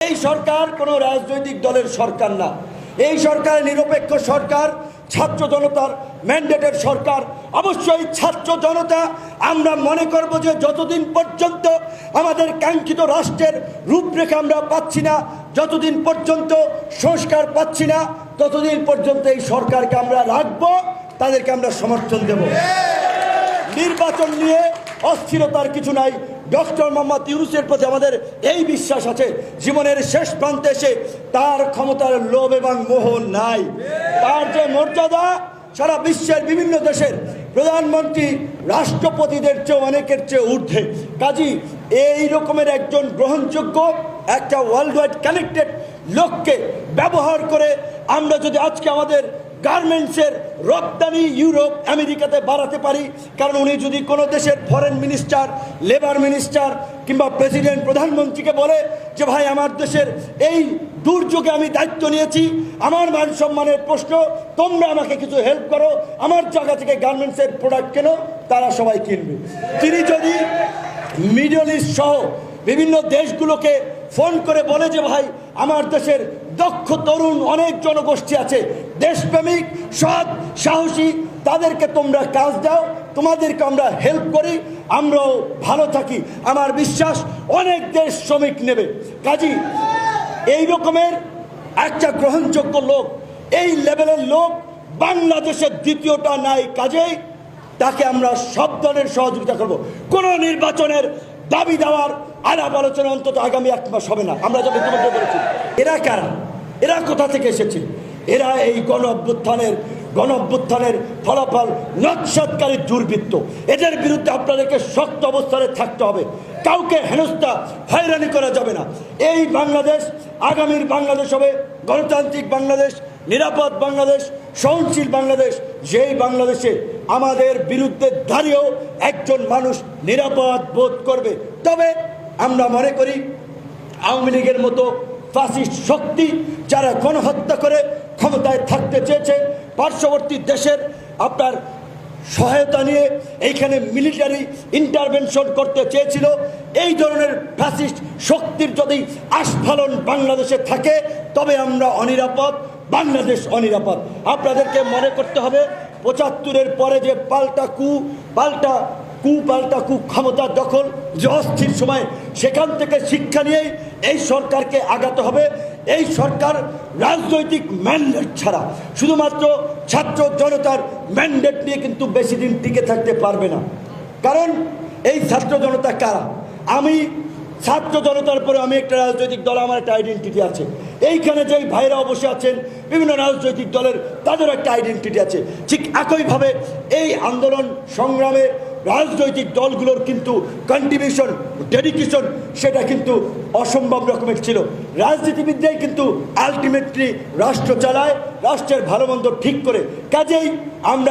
এই সরকার কোনো রাজনৈতিক দলের সরকার না। এই সরকার নিরপেক্ষ সরকার, ছাত্র জনতার ম্যান্ডেটের সরকার। অবশ্যই ছাত্র জনতা আমরা মনে করব যে যতদিন পর্যন্ত আমাদের কাঙ্ক্ষিত রাষ্ট্রের রূপরেখা আমরা পাচ্ছি না, যতদিন পর্যন্ত সংস্কার পাচ্ছি না, ততদিন পর্যন্ত এই সরকারকে আমরা রাখবো, তাদেরকে আমরা সমর্থন দেব। নির্বাচন নিয়ে অস্থিরতার কিছু নাই। ডক্টর মোহাম্মদ ইউনূসের প্রতি আমাদের এই বিশ্বাস আছে, জীবনের শেষ প্রান্তে এসে তার ক্ষমতার লোভ এবং মোহ নাই। তার যে মর্যাদা সারা বিশ্বের বিভিন্ন দেশের প্রধানমন্ত্রী রাষ্ট্রপতিদের চেয়ে অনেকের চেয়ে ঊর্ধ্বে। কাজী এই রকমের একজন গ্রহণযোগ্য একটা ওয়ার্ল্ড ওয়াইড কানেক্টেড লোককে ব্যবহার করে আমরা যদি আজকে আমাদের গার্মেন্টসের রপ্তানি ইউরোপ আমেরিকাতে বাড়াতে পারি, কারণ উনি যদি কোনো দেশের ফরেন মিনিস্টার, লেবার মিনিস্টার কিংবা প্রেসিডেন্ট প্রধানমন্ত্রীকে বলে যে ভাই আমার দেশের এই দুর্যোগে আমি দায়িত্ব নিয়েছি, আমার মান সম্মানের প্রশ্ন, তোমরা আমাকে কিছু হেল্প করো, আমার জায়গা থেকে গার্মেন্টসের প্রোডাক্ট কেন, তারা সবাই কিনবে। তিনি যদি মিডল ইস্ট সহ বিভিন্ন দেশগুলোকে ফোন করে বলে যে ভাই আমার দেশের দক্ষ তরুণ অনেক জনগোষ্ঠী আছে, দেশপ্রেমিক, সৎ, সাহসী, তাদেরকে তোমরা কাজ দাও, তোমাদেরকে আমরা হেল্প করি, আমরাও ভালো থাকি, আমার বিশ্বাস অনেক দেশ শ্রমিক নেবে। কাজী এই রকমের একটা গ্রহণযোগ্য লোক, এই লেভেলের লোক বাংলাদেশের দ্বিতীয়টা নাই। কাজেই তাকে আমরা সব ধরনের সহযোগিতা করব। কোনো নির্বাচনের দাবি দেওয়ার আলাপ আলোচনা অন্তত আগামী 1 মাস হবে না। আমরা যখন ইতিমধ্যে বলেছি, এরা কারা, এরা কোথা থেকে এসেছে? এরা এই গণ অভ্যুত্থানের ফলাফল নকশাৎকারী দুর্বৃত্ত। এদের বিরুদ্ধে আপনাদেরকে শক্ত অবস্থানে থাকতে হবে। কাউকে হেনস্থা হয়রানি করা যাবে না। এই বাংলাদেশ আগামীর বাংলাদেশ হবে গণতান্ত্রিক বাংলাদেশ, নিরাপদ বাংলাদেশ, সহনশীল বাংলাদেশ, যেই বাংলাদেশে আমাদের বিরুদ্ধে দাঁড়িয়েও একজন মানুষ নিরাপদ বোধ করবে। তবে আমরা মনে করি আওয়ামী লীগের মতো ফাসিস্ট শক্তি যারা গণহত্যা করে ক্ষমতায় থাকতে চেয়েছে, পার্শ্ববর্তী দেশের আপনার সহায়তা নিয়ে এইখানে মিলিটারি ইন্টারভেনশন করতে চেয়েছিল, এই ধরনের ফ্যাসিস্ট শক্তির যদি আস্ফালন বাংলাদেশে থাকে তবে আমরা অনিরাপদ, বাংলাদেশ অনিরাপদ। আপনাদেরকে মনে করতে হবে ৭৫-এর পরে যে পাল্টা কু ক্ষমতা দখল, যে অস্থির সময়, সেখান থেকে শিক্ষা নিয়েই এই সরকারকে আগাতে হবে। এই সরকার রাজনৈতিক ম্যান্ডেট ছাড়া শুধুমাত্র ছাত্র জনতার ম্যান্ডেট নিয়ে কিন্তু বেশি দিন টিকে থাকতে পারবে না। কারণ এই ছাত্র জনতা কারা? আমি ছাত্র জনতার পরে আমি একটা রাজনৈতিক দল, আমার একটা আইডেন্টিটি আছে। এইখানে যেই ভাইরাও বসে আছেন বিভিন্ন রাজনৈতিক দলের, তাদের একটা আইডেন্টিটি আছে। ঠিক একইভাবে এই আন্দোলন সংগ্রামে রাজনৈতিক দলগুলোর কিন্তু কন্ট্রিবিউশন, ডেডিকেশন সেটা কিন্তু অসম্ভব রকমের ছিল। রাজনীতিবিদরাই কিন্তু আলটিমেটলি রাষ্ট্র চালায়, রাষ্ট্রের ভালো মন্দ ঠিক করে। কাজেই আমরা